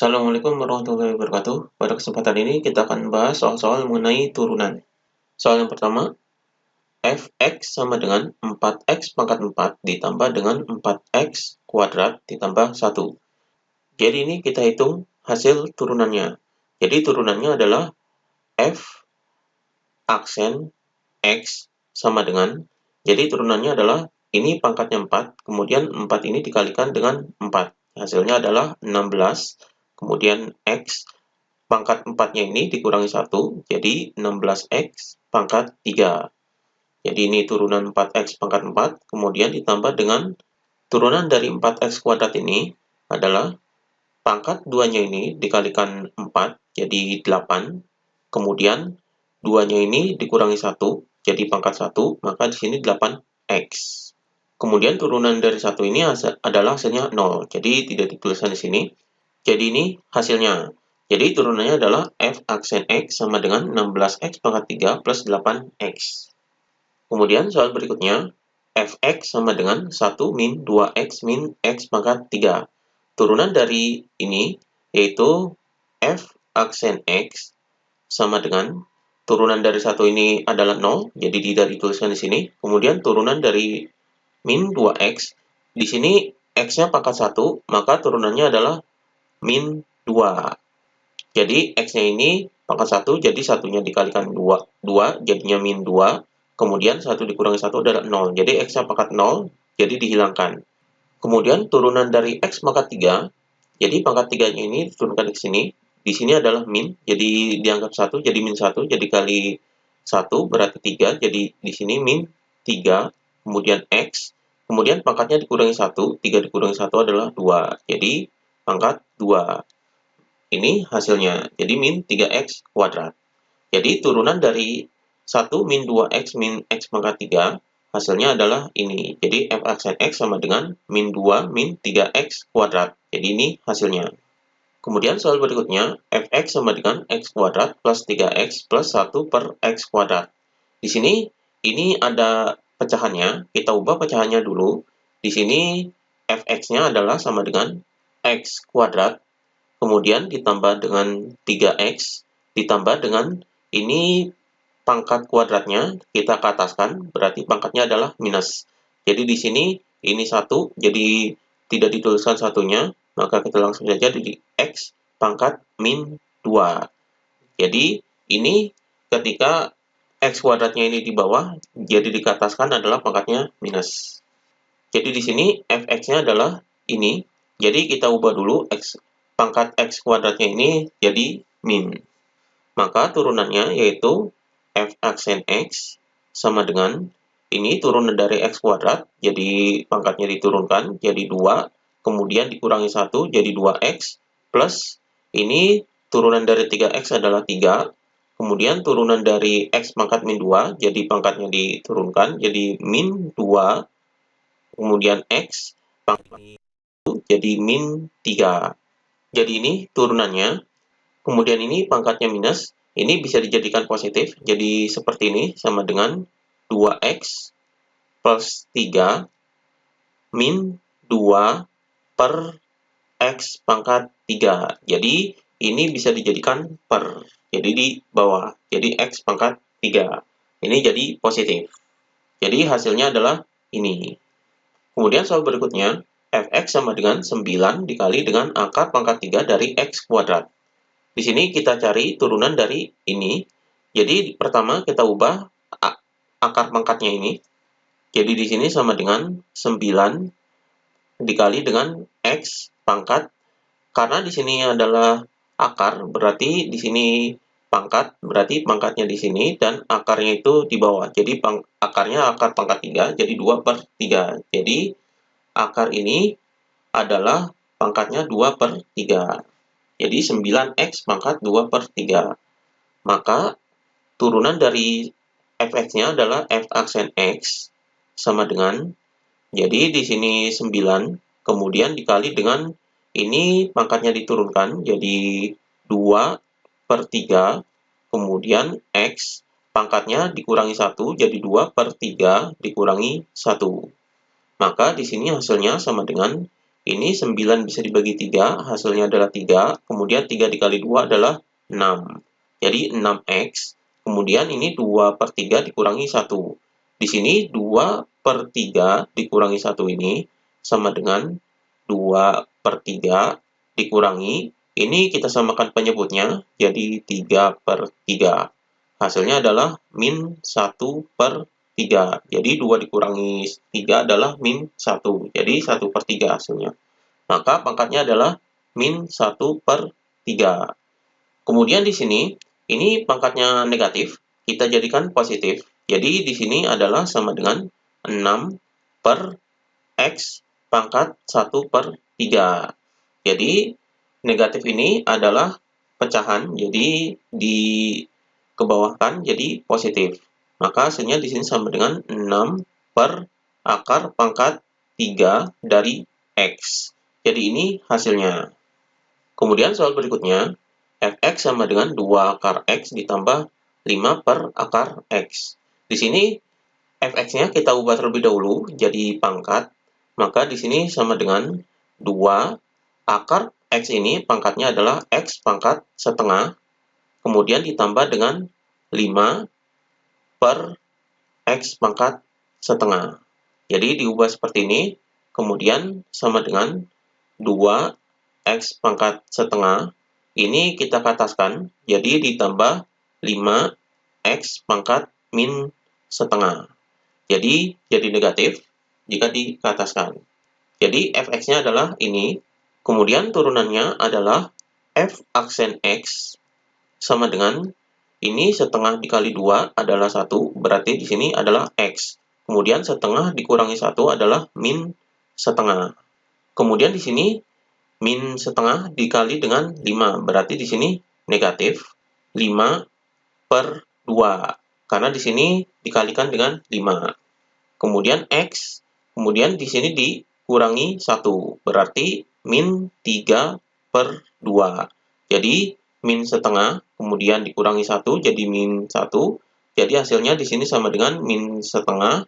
Assalamualaikum warahmatullahi wabarakatuh. Pada kesempatan ini kita akan bahas soal-soal mengenai turunan. Soal yang pertama, fx sama dengan 4x pangkat 4 ditambah dengan 4x kuadrat ditambah 1. Jadi ini kita hitung hasil turunannya. Jadi turunannya adalah f aksen x sama dengan, jadi turunannya adalah ini pangkatnya 4, kemudian 4 ini dikalikan dengan 4. Hasilnya adalah 16, kemudian x pangkat 4-nya ini dikurangi 1, jadi 16x pangkat 3. Jadi ini turunan 4x pangkat 4, kemudian ditambah dengan turunan dari 4x kuadrat ini adalah pangkat 2-nya ini dikalikan 4, jadi 8. Kemudian 2-nya ini dikurangi 1, jadi pangkat 1, maka di sini 8x. Kemudian turunan dari 1 ini adalah hasilnya 0, jadi tidak dituliskan di sini. Jadi ini hasilnya. Jadi turunannya adalah f aksen x sama dengan 16x pangkat 3 plus 8x. Kemudian soal berikutnya, fx sama dengan 1 min 2x min x pangkat 3. Turunan dari ini yaitu f aksen x sama dengan turunan dari 1 ini adalah 0, jadi tidak dituliskan di sini. Kemudian turunan dari min 2x, di sini x-nya pangkat 1, maka turunannya adalah min 2. Jadi x-nya ini pangkat 1, jadi satunya dikalikan 2 jadinya min 2. Kemudian 1 dikurangi 1 adalah 0. Jadi x-nya pangkat 0, jadi dihilangkan. Kemudian turunan dari x pangkat 3, jadi pangkat 3-nya ini diturunkan ke sini. Di sini adalah min, jadi dianggap 1, jadi min 1, jadi kali 1 berarti 3, jadi di sini min 3, kemudian x, kemudian pangkatnya dikurangi 1, 3 dikurangi 1 adalah 2, jadi pangkat 2. Ini hasilnya, jadi min 3x kuadrat. Jadi turunan dari 1 min 2x min x pangkat 3, hasilnya adalah ini. Jadi f aksen x sama dengan min 2 min 3x kuadrat. Jadi ini hasilnya. Kemudian soal berikutnya, fx sama dengan x kuadrat plus 3x plus 1 per x kuadrat. Di sini, ini ada pecahannya. Kita ubah pecahannya dulu. Di sini, fx-nya adalah sama dengan x kuadrat, kemudian ditambah dengan 3x, ditambah dengan ini pangkat kuadratnya, kita ke ataskan, berarti pangkatnya adalah minus. Jadi di sini, ini 1, jadi tidak dituliskan satunya, maka kita langsung saja di x pangkat min 2. Jadi ini ketika x kuadratnya ini di bawah, jadi dikataskan adalah pangkatnya minus. Jadi di sini fx-nya adalah ini, jadi kita ubah dulu pangkat x kuadratnya ini jadi min. Maka turunannya yaitu f aksen x sama dengan ini turunan dari x kuadrat, jadi pangkatnya diturunkan jadi 2, kemudian dikurangi 1 jadi 2x, plus ini turunan dari 3x adalah 3, kemudian turunan dari x pangkat min 2, jadi pangkatnya diturunkan jadi min 2, kemudian x pangkat jadi min 3. Jadi ini turunannya, kemudian ini pangkatnya minus, ini bisa dijadikan positif, jadi seperti ini, sama dengan 2x plus 3 min 2 per x pangkat 3. Jadi ini bisa dijadikan per, jadi di bawah, jadi x pangkat 3. Ini jadi positif. Jadi hasilnya adalah ini. Kemudian soal berikutnya, fx sama dengan 9 dikali dengan akar pangkat 3 dari x kuadrat. Di sini kita cari turunan dari ini. Jadi pertama kita ubah akar pangkatnya ini. Jadi di sini sama dengan 9 dikali dengan x pangkat. Karena di sini adalah akar, berarti di sini pangkat, berarti pangkatnya di sini dan akarnya itu di bawah. Jadi akarnya akar pangkat 3, jadi 2 per 3. Jadi akar ini adalah pangkatnya 2 per 3. Jadi 9x pangkat 2 per 3. Maka turunan dari fx-nya adalah f aksen x sama dengan, jadi di sini 9, kemudian dikali dengan ini pangkatnya diturunkan, jadi 2 per 3, kemudian x pangkatnya dikurangi 1, jadi 2 per 3 dikurangi 1. Maka di sini hasilnya sama dengan Ini 9 bisa dibagi 3, hasilnya adalah 3, kemudian 3 dikali 2 adalah 6. Jadi 6x, kemudian ini 2/3 dikurangi 1. Di sini 2/3 dikurangi 1 ini sama dengan 2/3 dikurangi, ini kita samakan penyebutnya, jadi 3/3. Hasilnya adalah min 1/3. Jadi 2 dikurangi 3 adalah min 1. Jadi 1/3 hasilnya. Maka pangkatnya adalah min 1/3. Kemudian di sini, ini pangkatnya negatif, kita jadikan positif. Jadi di sini adalah sama dengan 6 per X pangkat 1/3. Jadi negatif ini adalah pecahan, jadi dikebawahkan jadi positif. Maka hasilnya di sini sama dengan 6 per akar pangkat 3 dari X. Jadi ini hasilnya. Kemudian soal berikutnya, fx sama dengan 2 akar X ditambah 5 per akar X. Di sini fx-nya kita ubah terlebih dahulu jadi pangkat, maka di sini sama dengan 2 akar X ini pangkatnya adalah X pangkat setengah, kemudian ditambah dengan 5 per X pangkat setengah. Jadi diubah seperti ini, kemudian sama dengan 2 X pangkat setengah, ini kita ke ataskan, jadi ditambah 5 X pangkat min setengah. Jadi negatif jika di ataskan. Jadi fx-nya adalah ini, kemudian turunannya adalah f aksen x sama dengan ini setengah dikali 2 adalah 1, berarti di sini adalah x. Kemudian setengah dikurangi 1 adalah min setengah. Kemudian di sini min setengah dikali dengan 5, berarti di sini negatif 5/2, karena di sini dikalikan dengan 5. Kemudian X, kemudian di sini dikurangi 1, berarti min 3/2. Jadi min setengah, kemudian dikurangi 1, jadi min 1. Jadi hasilnya di sini sama dengan min setengah,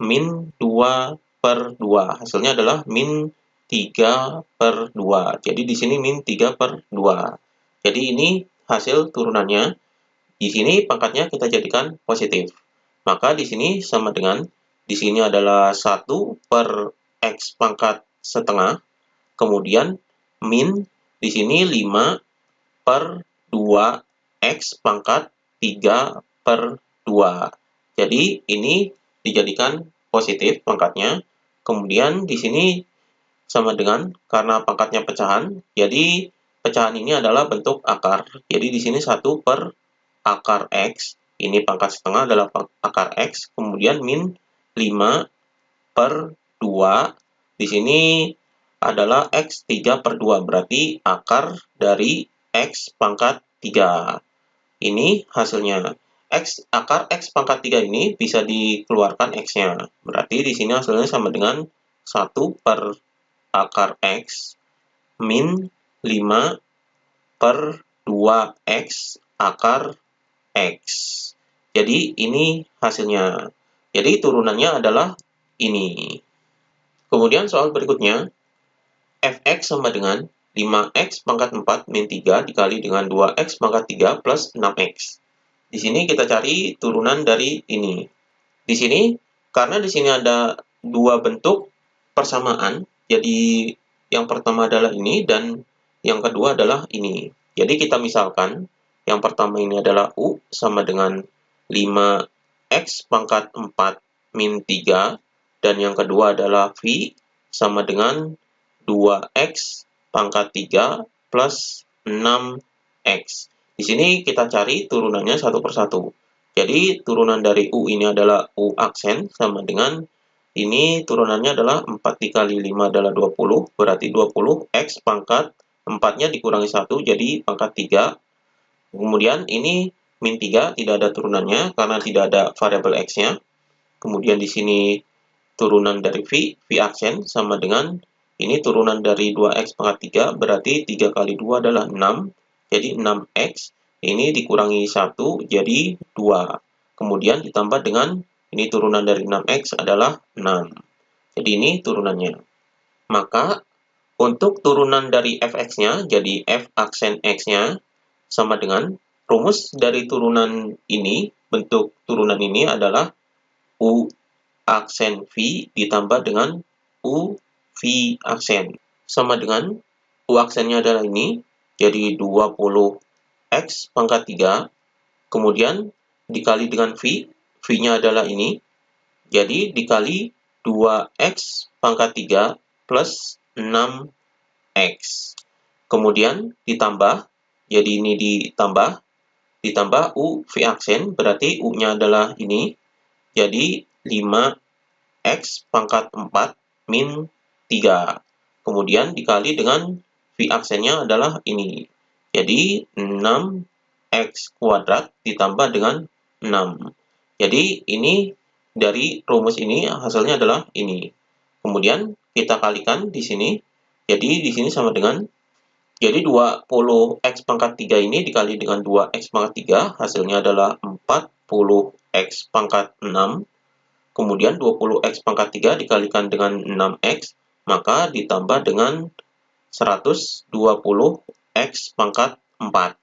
min 2/2. Hasilnya adalah min 3/2. Jadi di sini min 3/2. Jadi ini hasil turunannya. Di sini pangkatnya kita jadikan positif. Maka di sini sama dengan, di sini adalah 1 per X pangkat setengah, kemudian min di sini 5 per 2 X pangkat 3/2. Jadi ini dijadikan positif pangkatnya. Kemudian di sini sama dengan, karena pangkatnya pecahan, jadi pecahan ini adalah bentuk akar. Jadi di sini 1 per akar X, ini pangkat setengah adalah akar X, kemudian min 5/2, di sini adalah X 3/2, berarti akar dari X pangkat 3. Ini hasilnya. Akar X pangkat 3 ini bisa dikeluarkan X-nya. Berarti di sini hasilnya sama dengan 1 per akar X min 5/2X akar X. Jadi ini hasilnya. Jadi turunannya adalah ini. Kemudian soal berikutnya, fx sama dengan 5x pangkat 4 min 3 dikali dengan 2x pangkat 3 plus 6x. Di sini kita cari turunan dari ini. Di sini, karena di sini ada dua bentuk persamaan, jadi yang pertama adalah ini dan yang kedua adalah ini. Jadi kita misalkan, yang pertama ini adalah U sama dengan 5x pangkat 4 min 3, dan yang kedua adalah V sama dengan 2x pangkat 3 plus 6x. Di sini kita cari turunannya satu persatu. Jadi turunan dari U ini adalah U aksen sama dengan ini turunannya adalah 4 dikali 5 adalah 20, berarti 20x pangkat 4-nya dikurangi 1 jadi pangkat 3. Kemudian ini min 3 tidak ada turunannya karena tidak ada variabel x-nya. Kemudian di sini turunan dari V aksen sama dengan ini turunan dari 2x pangkat 3, berarti 3 kali 2 adalah 6, jadi 6x. Ini dikurangi 1, jadi 2. Kemudian ditambah dengan ini turunan dari 6x adalah 6. Jadi ini turunannya. Maka Untuk turunan dari fx-nya, jadi f aksen x-nya sama dengan rumus dari turunan ini, bentuk turunan ini adalah u aksen v ditambah dengan u v aksen. Sama dengan u aksennya adalah ini, jadi 20x pangkat 3, kemudian dikali dengan v, v-nya adalah ini, jadi dikali 2x pangkat 3 plus 6x. Kemudian ditambah, jadi ini ditambah u v aksen, berarti u-nya adalah ini, jadi 5x pangkat 4 min 3. Kemudian dikali dengan v aksennya adalah ini, jadi 6x kuadrat ditambah dengan 6. Jadi ini dari rumus ini hasilnya adalah ini. Kemudian kita kalikan di sini. Jadi di sini sama dengan, jadi 20x pangkat 3 ini dikali dengan 2x pangkat 3, hasilnya adalah 40x pangkat 6. Kemudian 20x pangkat 3 dikalikan dengan 6x, maka ditambah dengan 120x pangkat 4.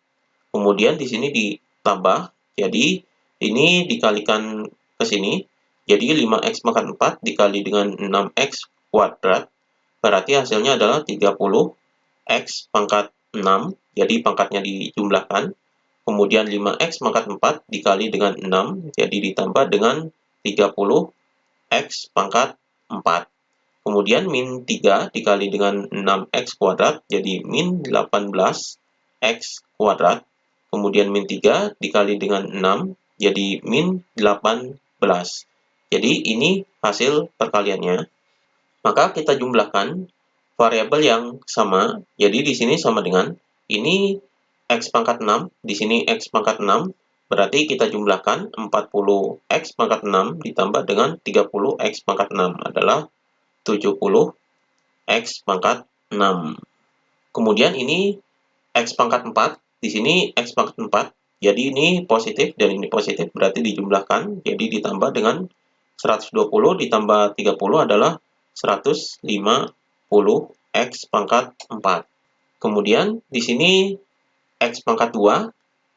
Kemudian di sini ditambah, jadi ini dikalikan ke sini, jadi 5x pangkat 4 dikali dengan 6x kuadrat, berarti hasilnya adalah 30x pangkat 6, jadi pangkatnya dijumlahkan. Kemudian 5x pangkat 4 dikali dengan 6, jadi ditambah dengan 30x pangkat 4. Kemudian min 3 dikali dengan 6x kuadrat, jadi min 18x kuadrat. Kemudian min 3 dikali dengan 6, jadi min 18. Jadi ini hasil perkaliannya. Maka kita jumlahkan variabel yang sama, jadi di sini sama dengan, ini x pangkat 6, di sini x pangkat 6, berarti kita jumlahkan 40x pangkat 6 ditambah dengan 30x pangkat 6 adalah 70x pangkat 6. Kemudian ini x pangkat 4, di sini x pangkat 4, jadi ini positif dan ini positif, berarti dijumlahkan, jadi ditambah dengan 120 ditambah 30 adalah 150x pangkat 4. Kemudian di sini x pangkat 2,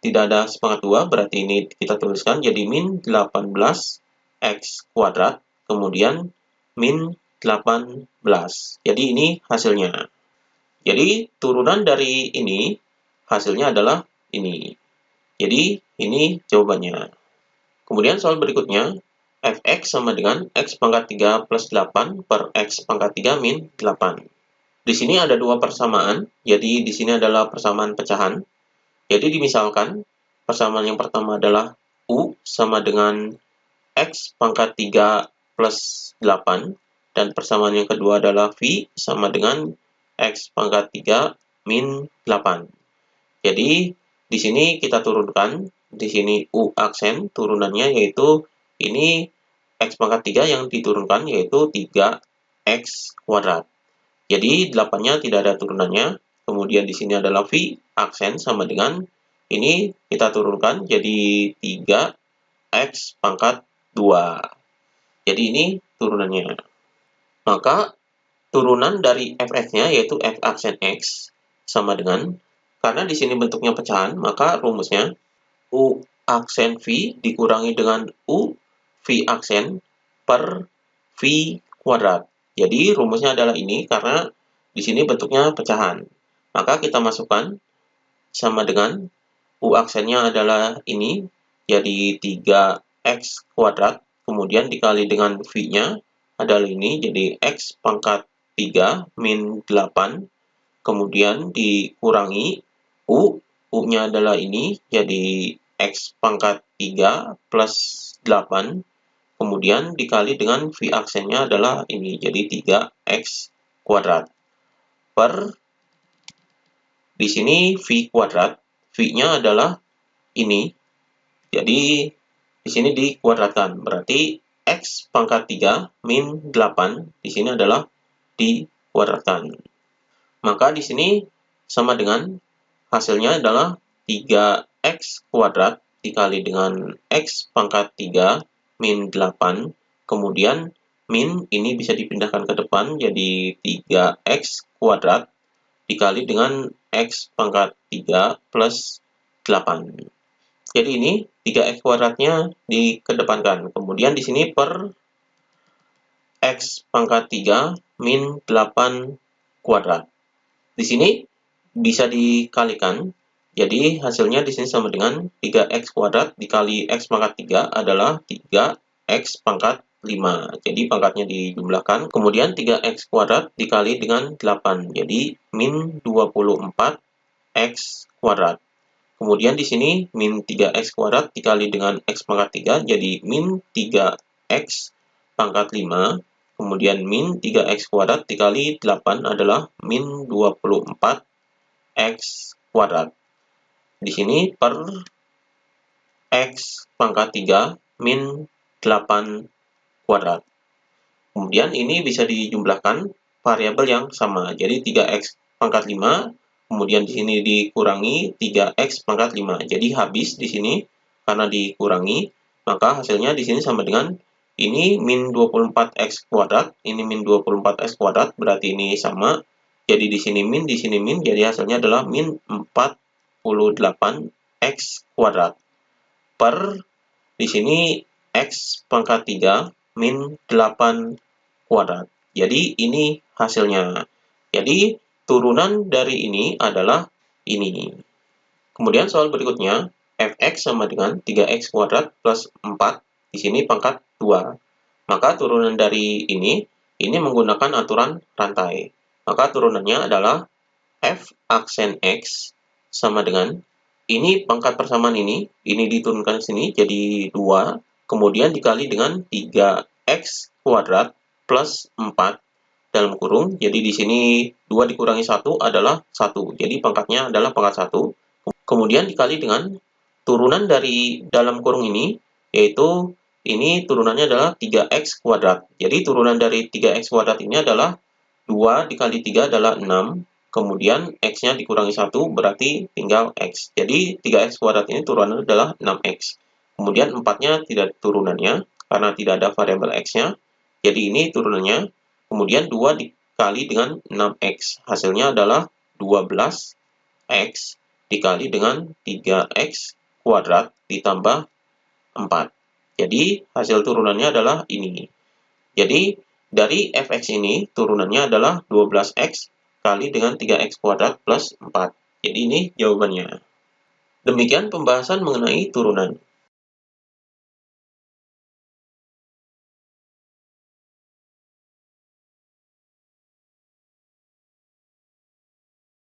tidak ada pangkat 2, berarti ini kita tuliskan jadi min 18x kuadrat, kemudian min 18. Jadi ini hasilnya. Jadi turunan dari ini hasilnya adalah ini. Jadi ini jawabannya. Kemudian soal berikutnya, fx sama dengan x pangkat 3 plus 8 per x pangkat 3 min 8. Di sini ada dua persamaan, jadi di sini adalah persamaan pecahan. Jadi dimisalkan, persamaan yang pertama adalah u sama dengan x pangkat 3 plus 8, dan persamaan yang kedua adalah v sama dengan x pangkat 3 min 8. Jadi di sini kita turunkan, di sini u aksen turunannya yaitu ini x pangkat 3 yang diturunkan yaitu 3x kuadrat. Jadi 8-nya tidak ada turunannya. Kemudian di sini adalah v aksen sama dengan ini kita turunkan jadi 3x pangkat 2. Jadi ini turunannya. Maka turunan dari fx-nya yaitu f aksen x sama dengan, karena di sini bentuknya pecahan, maka rumusnya u aksen v dikurangi dengan u v aksen per v kuadrat. Jadi rumusnya adalah ini karena di sini bentuknya pecahan. Maka kita masukkan sama dengan u aksennya adalah ini, jadi 3x kuadrat, kemudian dikali dengan v-nya adalah ini, jadi x pangkat 3 min 8, kemudian dikurangi u-nya adalah ini, jadi x pangkat 3 plus 8, kemudian dikali dengan v aksennya adalah ini, jadi 3x kuadrat, per, di sini v kuadrat, v-nya adalah ini, jadi di sini dikuadratkan, berarti x pangkat 3 min 8 di sini adalah dikuadratkan. Maka di sini sama dengan hasilnya adalah 3x kuadrat dikali dengan x pangkat 3 min 8, kemudian min ini bisa dipindahkan ke depan jadi 3x kuadrat dikali dengan x pangkat 3 plus 8. Jadi ini 3x kuadratnya dikedepankan. Kemudian di sini per x pangkat 3 min 8 kuadrat. Di sini bisa dikalikan. Jadi hasilnya di sini sama dengan 3x kuadrat dikali x pangkat 3 adalah 3x pangkat 5. Jadi pangkatnya dijumlahkan. Kemudian 3x kuadrat dikali dengan 8. Jadi min 24x kuadrat. Kemudian di sini min 3x kuadrat dikali dengan x pangkat 3 jadi min 3x pangkat 5. Kemudian min 3x kuadrat dikali 8 adalah min 24x kuadrat. Di sini per x pangkat 3 min 8 kuadrat. Kemudian ini bisa dijumlahkan variabel yang sama. Jadi 3x pangkat 5, kemudian di sini dikurangi 3x pangkat 5. Jadi habis di sini karena dikurangi, maka hasilnya di sini sama dengan ini min 24x kuadrat, ini min 24x kuadrat, berarti ini sama. Jadi di sini min, jadi hasilnya adalah min 48x kuadrat. Per di sini x pangkat 3 min 8 kuadrat. Jadi ini hasilnya. Jadi turunan dari ini adalah ini. Kemudian soal berikutnya, fx sama dengan 3x kuadrat plus 4, di sini pangkat 2. Maka turunan dari ini menggunakan aturan rantai. Maka turunannya adalah f aksen x sama dengan ini pangkat persamaan ini diturunkan ke sini jadi 2, kemudian dikali dengan 3x kuadrat plus 4 dalam kurung. Jadi di sini 2 dikurangi 1 adalah 1. Jadi pangkatnya adalah pangkat 1. Kemudian dikali dengan turunan dari dalam kurung ini, yaitu ini turunannya adalah 3x kuadrat. Jadi turunan dari 3x kuadrat ini adalah 2 dikali 3 adalah 6. Kemudian x-nya dikurangi 1 berarti tinggal x. Jadi 3x kuadrat ini turunannya adalah 6x. Kemudian 4-nya tidak turunannya karena tidak ada variabel x-nya. Jadi ini turunannya. Kemudian 2 dikali dengan 6x. Hasilnya adalah 12x dikali dengan 3x kuadrat ditambah 4. Jadi hasil turunannya adalah ini. Jadi dari fx ini turunannya adalah 12x kali dengan 3x kuadrat plus 4. Jadi ini jawabannya. Demikian pembahasan mengenai turunan.